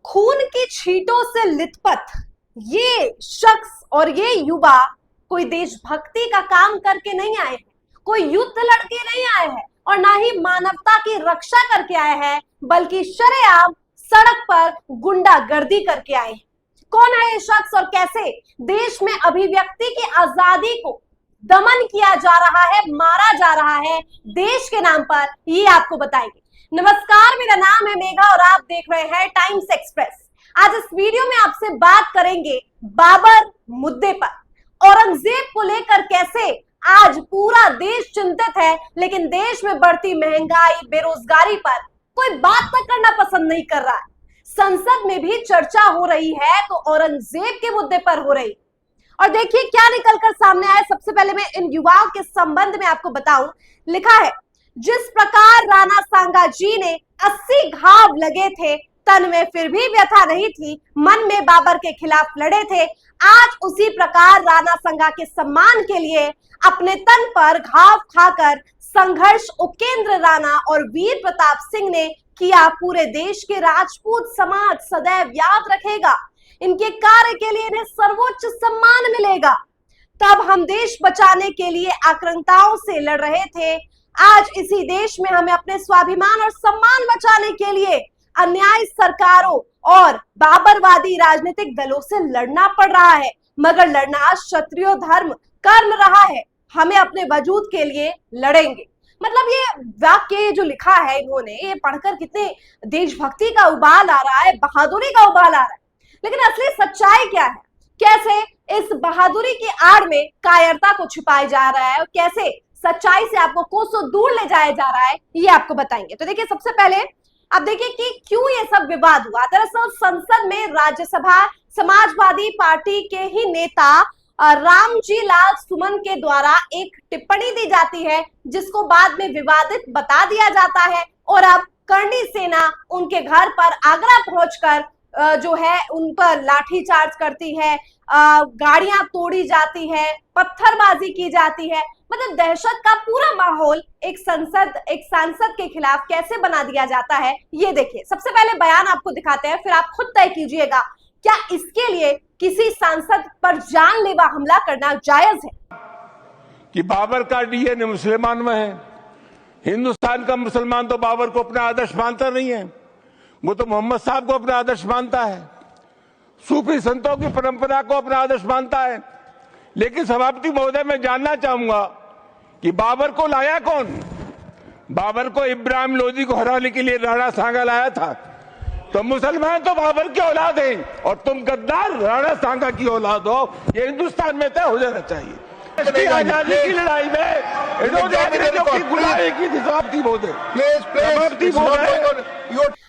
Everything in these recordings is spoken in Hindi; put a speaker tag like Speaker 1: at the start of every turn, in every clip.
Speaker 1: खून की छींटों से लिथपथ ये शख्स और ये युवा कोई देशभक्ति का काम करके नहीं आए हैं, कोई युद्ध लड़के नहीं आए हैं और ना ही मानवता की रक्षा करके आए हैं, बल्कि शरेआम सड़क पर गुंडागर्दी करके आए हैं। कौन है ये शख्स और कैसे देश में अभिव्यक्ति की आजादी को दमन किया जा रहा है, मारा जा रहा है देश के नाम पर, ये आपको बताएंगे। नमस्कार, मेरा नाम है मेघा और आप देख रहे हैं टाइम्स एक्सप्रेस। आज इस वीडियो में आपसे बात करेंगे बाबर मुद्दे पर। औरंगजेब को लेकर कैसे आज पूरा देश चिंतित है, लेकिन देश में बढ़ती महंगाई, बेरोजगारी पर कोई बात तक करना पसंद नहीं कर रहा है। संसद में भी चर्चा हो रही है तो औरंगजेब के मुद्दे पर हो रही। और देखिए क्या निकलकर सामने आया। सबसे पहले मैं इन युवाओं के संबंध में आपको बताऊं, लिखा है जिस प्रकार राणा सांगा जी ने 80 घाव लगे थे, तन में फिर भी व्यथा नहीं थी, मन में बाबर के खिलाफ लड़े थे, आज उसी प्रकार राणा सांगा के सम्मान के लिए अपने तन पर घाव खाकर संघर्ष उपेंद्र राणा और वीर प्रताप सिंह ने किया, पूरे देश के राजपूत समाज सदैव याद रखेगा। इनके कार्य के लिए इन्हें सर्वोच्च सम्मान मिलेगा। तब हम देश बचाने के लिए आक्रांताओं से लड़ रहे थे, आज इसी देश में हमें अपने स्वाभिमान और सम्मान बचाने के लिए अन्यायी सरकारों और बाबरवादी राजनीतिक दलों से लड़ना पड़ रहा है, मगर लड़ना क्षत्रिय धर्म कर्म रहा है, हमें अपने वजूद के लिए लड़ेंगे। मतलब ये वाक्य जो लिखा है इन्होंने, ये पढ़कर कितने देशभक्ति का उबाल आ रहा है, बहादुरी का उबाल आ रहा है। लेकिन असली सच्चाई क्या है, कैसे इस बहादुरी की आड़ में कायरता को छिपाया जा रहा है और कैसे सच्चाई से आपको कोसों दूर ले जाया जा रहा है, ये आपको बताएंगे। तो देखिए सबसे पहले अब देखिए कि क्यों ये सब विवाद हुआ। दरअसल संसद में राज्यसभा समाजवादी पार्टी के ही नेता रामजी लाल सुमन के द्वारा एक टिप्पणी दी जाती है, जिसको बाद में विवादित बता दिया जाता है और अब करणी सेना उनके घर पर आगरा पहुंचकर जो है उन पर लाठीचार्ज करती है, गाड़ियां तोड़ी जाती है, पत्थरबाजी की जाती है। मतलब दहशत का पूरा माहौल एक सांसद के खिलाफ कैसे बना दिया जाता है, ये देखिए। सबसे पहले बयान आपको दिखाते हैं, फिर आप खुद तय कीजिएगा क्या इसके लिए किसी सांसद पर जानलेवा हमला करना जायज है।
Speaker 2: कि बाबर का डीएनए मुसलमान में है, हिंदुस्तान का मुसलमान तो बाबर को अपना आदर्श मानता नहीं है, वो तो मोहम्मद साहब को अपना आदर्श मानता है, सूफी संतों की परंपरा को अपना आदर्श मानता है। लेकिन सभापति महोदय, मैं जानना चाहूंगा कि बाबर को लाया कौन? बाबर को इब्राहिम लोदी को हराने के लिए राणा सांगा लाया था। तो मुसलमान तो बाबर की औलाद हैं और तुम गद्दार राणा सांगा की औलाद हो, ये हिंदुस्तान में तय हो जाना चाहिए। आजादी की लड़ाई में इन्होंने जो गुलामी की थी सभापति महोदय।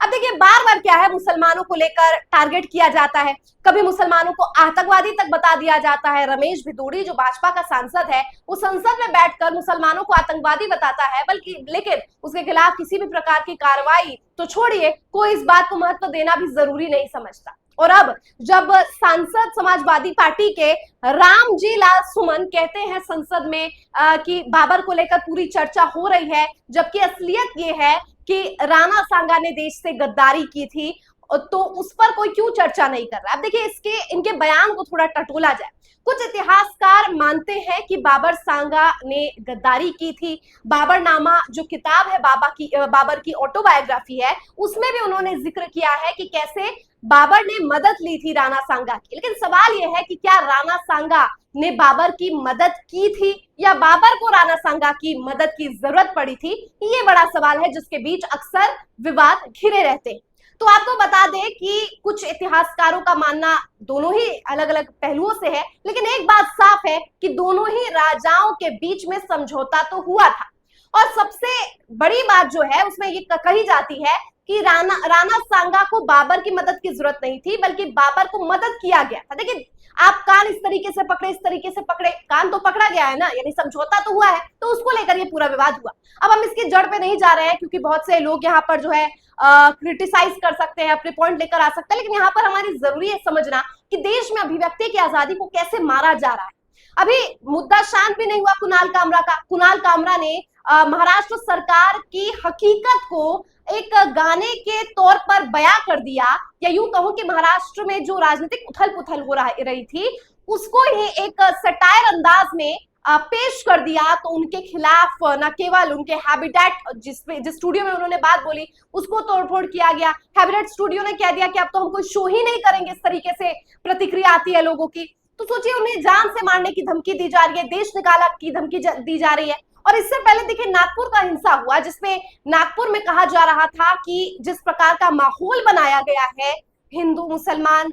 Speaker 1: अब देखिए बार बार क्या है, मुसलमानों को लेकर टारगेट किया जाता है, कभी मुसलमानों को आतंकवादी तक बता दिया जाता है। रमेश भिदोड़ी जो भाजपा का सांसद है, वो संसद में बैठकर मुसलमानों को आतंकवादी बताता है, बल्कि लेकिन उसके खिलाफ किसी भी प्रकार की कार्रवाई तो छोड़िए, कोई इस बात को महत्व देना भी जरूरी नहीं समझता। और अब जब सांसद समाजवादी पार्टी के रामजी लाल सुमन कहते हैं संसद में कि बाबर को लेकर पूरी चर्चा हो रही है, जबकि असलियत ये है कि राणा सांगा ने देश से गद्दारी की थी, तो उस पर कोई क्यों चर्चा नहीं कर रहा। अब देखिए इनके बयान को थोड़ा टटोला जाए। कुछ इतिहासकार मानते हैं कि बाबर सांगा ने गद्दारी की थी। बाबरनामा जो किताब है बाबर की ऑटोबायोग्राफी है, उसमें भी उन्होंने जिक्र किया है कि कैसे बाबर ने मदद ली थी राणा सांगा की। लेकिन सवाल यह है कि क्या राणा सांगा ने बाबर की मदद की थी या बाबर को राणा सांगा की मदद की जरूरत पड़ी थी, ये बड़ा सवाल है जिसके बीच अक्सर विवाद घिरे रहते हैं। तो आपको बता दें कि कुछ इतिहासकारों का मानना दोनों ही अलग अलग पहलुओं से है, लेकिन एक बात साफ है कि दोनों ही राजाओं के बीच में समझौता तो हुआ था। और सबसे बड़ी बात जो है उसमें ये कही जाती है कि राणा सांगा को बाबर की मदद की जरूरत नहीं थी, बल्कि बाबर को मदद किया गया था। देखिए आप कान इस तरीके से पकड़े, इस तरीके से पकड़े, कान तो पकड़ा गया है ना, यानी समझौता तो हुआ है, तो उसको लेकर ये पूरा विवाद हुआ। अब हम इसकी जड़ पे नहीं जा रहे हैं, क्योंकि बहुत से लोग यहाँ पर जो है क्रिटिसाइज कर सकते हैं, अपने पॉइंट लेकर आ सकते हैं, लेकिन यहाँ पर हमारी जरूरी है समझना कि देश में अभिव्यक्ति की आजादी को कैसे मारा जा रहा है। अभी मुद्दा शांत भी नहीं हुआ कुणाल कामरा का। कुणाल कामरा ने महाराष्ट्र सरकार की हकीकत को एक गाने के तौर पर बयां कर दिया, या यूं कहूं कि महाराष्ट्र में जो राजनीतिक उथल पुथल हो रही थी उसको ही एक सटायर अंदाज में पेश कर दिया। तो उनके खिलाफ न केवल उनके हैबिटेट जिस स्टूडियो में उन्होंने बात बोली उसको तोड़फोड़ किया गया। हैबिटेट स्टूडियो ने कह दिया कि अब तो हम कोई शो ही नहीं करेंगे, इस तरीके से प्रतिक्रिया आती है लोगों की। तो सोचिए, उन्हें जान से मारने की धमकी दी जा रही है, देश निकाला की धमकी दी जा रही है। और इससे पहले देखिए नागपुर का हिंसा हुआ, जिसमें नागपुर में कहा जा रहा था कि जिस प्रकार का माहौल बनाया गया है, हिंदू मुसलमान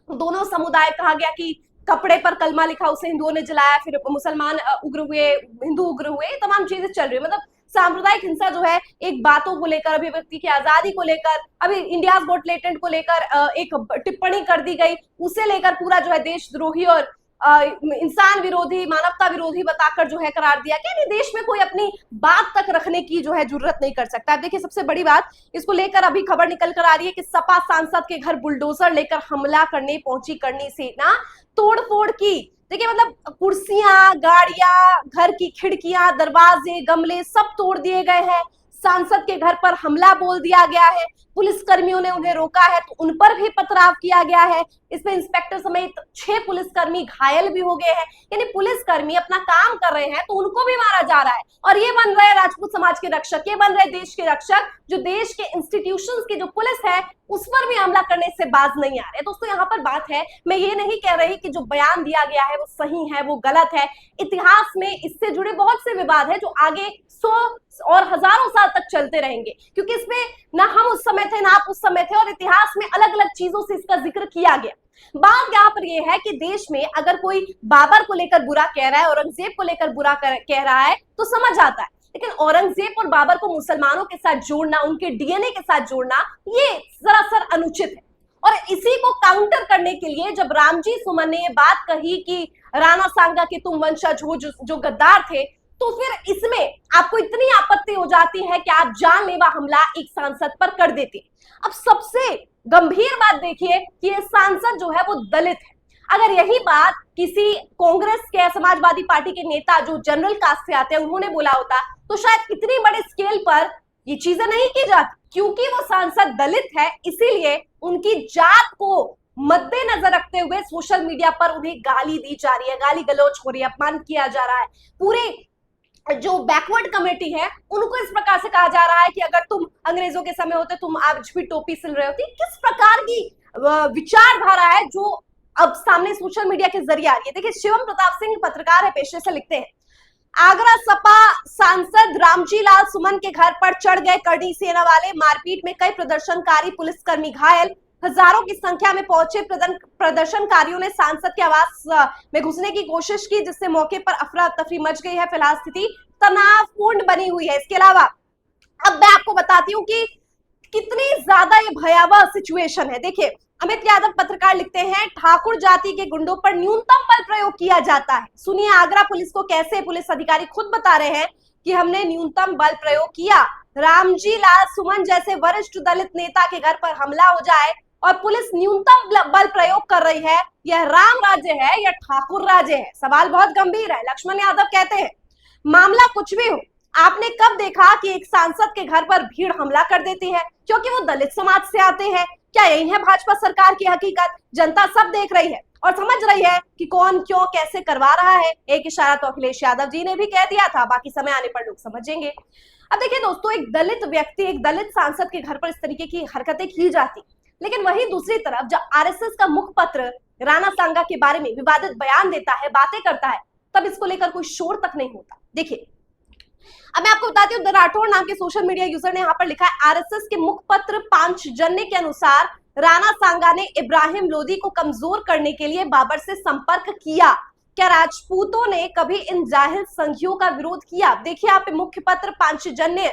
Speaker 1: दोनों समुदाय, कहा गया कि कपड़े पर कलमा लिखा उसे हिंदुओं ने जलाया, फिर मुसलमान उग्र हुए, हिंदू उग्र हुए, तमाम चीजें चल रही है। मतलब सांप्रदायिक हिंसा जो है, एक बातों को लेकर, अभिव्यक्ति की आजादी को लेकर, अभी इंडिया गोट लेटेंट को लेकर एक टिप्पणी कर दी गई, उसे लेकर पूरा जो है देशद्रोही और इंसान विरोधी, मानवता विरोधी बताकर जो है करार दिया कि देश में कोई अपनी बात तक रखने की जो है जरूरत नहीं कर सकता। देखिए सबसे बड़ी बात इसको लेकर अभी खबर निकल कर आ रही है कि सपा सांसद के घर बुलडोजर लेकर हमला करने पहुंची करनी सेना, तोड़फोड़ की। देखिए मतलब कुर्सियां, गाड़ियां, घर की खिड़कियां, दरवाजे, गमले सब तोड़ दिए गए हैं। सांसद के घर पर हमला बोल दिया गया है, पुलिस कर्मियों ने उन्हें रोका है तो उन पर भी पथराव किया गया है। इसमें इंस्पेक्टर समेत 6 पुलिसकर्मी घायल भी हो गए हैं। यानी पुलिसकर्मी अपना काम कर रहे हैं तो उनको भी मारा जा रहा है, और ये बन रहे राजपूत समाज के रक्षक, ये बन रहे देश के रक्षक, जो देश के इंस्टीट्यूशंस की जो पुलिस है उस पर भी हमला करने से बाज नहीं आ रहे। दोस्तों यहाँ पर बात है, मैं ये नहीं कह रही कि जो बयान दिया गया है वो सही है, वो गलत है। इतिहास में इससे जुड़े बहुत से विवाद है जो आगे 100 और हजारों साल तक चलते रहेंगे, क्योंकि इसमें ना हम उस समय थे ना आप उस समय थे, और इतिहास में अलग अलग चीजों से इसका जिक्र किया गया। बात यहाँ पर यह है कि देश में अगर कोई बाबर को लेकर बुरा कह रहा है, औरंगजेब को लेकर बुरा कह रहा है तो समझ आता है, लेकिन औरंगजेब और बाबर को मुसलमानों के साथ जोड़ना, उनके डीएनए के साथ जोड़ना, ये सरासर अनुचित है। और इसी को काउंटर करने के लिए जब रामजी सुमन ने ये बात कही कि राणा सांगा के तुम वंशज हो जो गद्दार थे, तो फिर इसमें आपको इतनी आपत्ति हो जाती है कि आप जानलेवा हमला एक सांसद पर कर देते। अब सबसे गंभीर बात देखिए कि ये सांसद जो है वो दलित है। अगर यही बात किसी कांग्रेस के, समाजवादी पार्टी के नेता जो जनरल कास्ट से आते हैं उन्होंने बोला होता तो शायद इतनी बड़े स्केल पर ये चीजें नहीं की जाती। क्योंकि वो सांसद दलित है इसीलिए उनकी जात को मद्देनजर रखते हुए सोशल मीडिया पर उन्हें गाली दी जा रही है, गाली गलौज हो रही है, अपमान किया जा रहा है। पूरे जो बैकवर्ड कमेटी है उनको इस प्रकार से कहा जा रहा है कि अगर तुम अंग्रेजों के समय होते तुम आज भी टोपी सिल रहे होती। किस प्रकार की विचारधारा है जो अब सामने सोशल मीडिया के जरिए आ रही है। देखिए शिवम प्रताप सिंह पत्रकार है पेशे से, लिखते हैं आगरा सपा सांसद रामजी लाल सुमन के घर पर चढ़ गए करनी सेना वाले, मारपीट में कई प्रदर्शनकारी पुलिसकर्मी घायल, हजारों की संख्या में पहुंचे प्रदर्शनकारियों ने सांसद के आवास में घुसने की कोशिश की, जिससे मौके पर अफरा तफरी मच गई है। फिलहाल स्थिति तनावपूर्ण बनी हुई है। इसके अलावा अब मैं आपको बताती हूँ कि कितनी ज्यादा ये भयावह सिचुएशन है। देखिए अमित यादव पत्रकार लिखते हैं ठाकुर जाति के गुंडों पर न्यूनतम बल प्रयोग किया जाता है। सुनिए आगरा पुलिस को कैसे पुलिस अधिकारी खुद बता रहे हैं कि हमने न्यूनतम बल प्रयोग किया। रामजी लाल सुमन जैसे वरिष्ठ दलित नेता के घर पर हमला हो जाए और पुलिस न्यूनतम बल प्रयोग कर रही है, यह राम राज्य है या ठाकुर राज्य है? सवाल बहुत गंभीर है। लक्ष्मण यादव कहते हैं मामला कुछ भी हो, आपने कब देखा कि एक सांसद के घर पर भीड़ हमला कर देती है क्योंकि वो दलित समाज से आते हैं? क्या यही है भाजपा सरकार की हकीकत? जनता सब देख रही है और समझ रही है कि कौन क्यों कैसे करवा रहा है। एक इशारा तो अखिलेश यादव जी ने भी कह दिया था, बाकी समय आने पर लोग समझेंगे। अब देखिए दोस्तों, एक दलित व्यक्ति, एक दलित सांसद के घर पर इस तरीके की हरकतें की जाती, लेकिन वहीं दूसरी तरफ जब आरएसएस का मुखपत्र राणा सांगा के बारे में विवादित बयान देता है, बातें करता है, तब इसको लेकर कोई शोर तक नहीं होता। देखिए अब मैं आपको बताती हूँ, द राठौड़ नाम के सोशल मीडिया यूजर ने यहाँ पर लिखा है आरएसएस के मुखपत्र पांचजन्य के अनुसार राणा सांगा ने इब्राहिम लोदी को कमजोर करने के लिए बाबर से संपर्क किया। क्या राजपूतों ने कभी इन जाहिल संघियों का विरोध किया? देखिए आप मुखपत्र पांचजन्य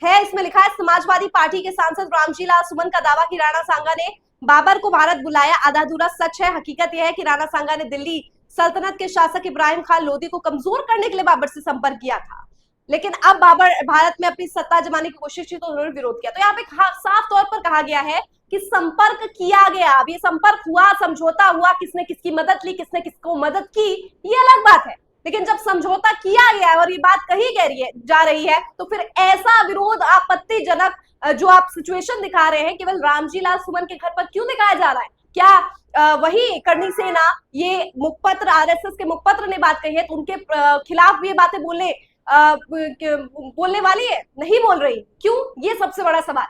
Speaker 1: है, इसमें लिखा है समाजवादी पार्टी के सांसद रामजी लाल सुमन का दावा कि राणा सांगा ने बाबर को भारत बुलाया आधा अधूरा सच है। हकीकत यह है कि राणा सांगा ने दिल्ली सल्तनत के शासक इब्राहिम खान लोदी को कमजोर करने के लिए बाबर से संपर्क किया था, लेकिन अब बाबर भारत में अपनी सत्ता जमाने की कोशिश की तो उन्होंने विरोध किया। तो यहाँ पे साफ तौर पर कहा गया है कि संपर्क किया गया। अब ये संपर्क हुआ, समझौता हुआ, किसने किसकी मदद ली, किसने किसको मदद की, ये अलग बात है, लेकिन जब समझौता किया गया है और ये बात कही जा रही है, तो फिर ऐसा विरोध आपत्तिजनक जो आप सिचुएशन दिखा रहे हैं केवल रामजी लाल सुमन के घर पर क्यों दिखाया जा रहा है? क्या वही करणी सेना ये मुखपत्र, आरएसएस के मुखपत्र ने बात कही है तो उनके खिलाफ भी ये बातें बोलने वाली है? नहीं बोल रही। क्यों? ये सबसे बड़ा सवाल।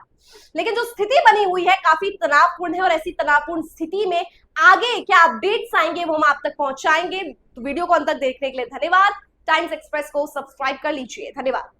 Speaker 1: लेकिन जो स्थिति बनी हुई है काफी तनावपूर्ण है और ऐसी तनावपूर्ण स्थिति में आगे क्या अपडेट्स आएंगे वो हम आप तक पहुंचाएंगे। तो वीडियो को अंत तक देखने के लिए धन्यवाद। टाइम्स एक्सप्रेस को सब्सक्राइब कर लीजिए। धन्यवाद।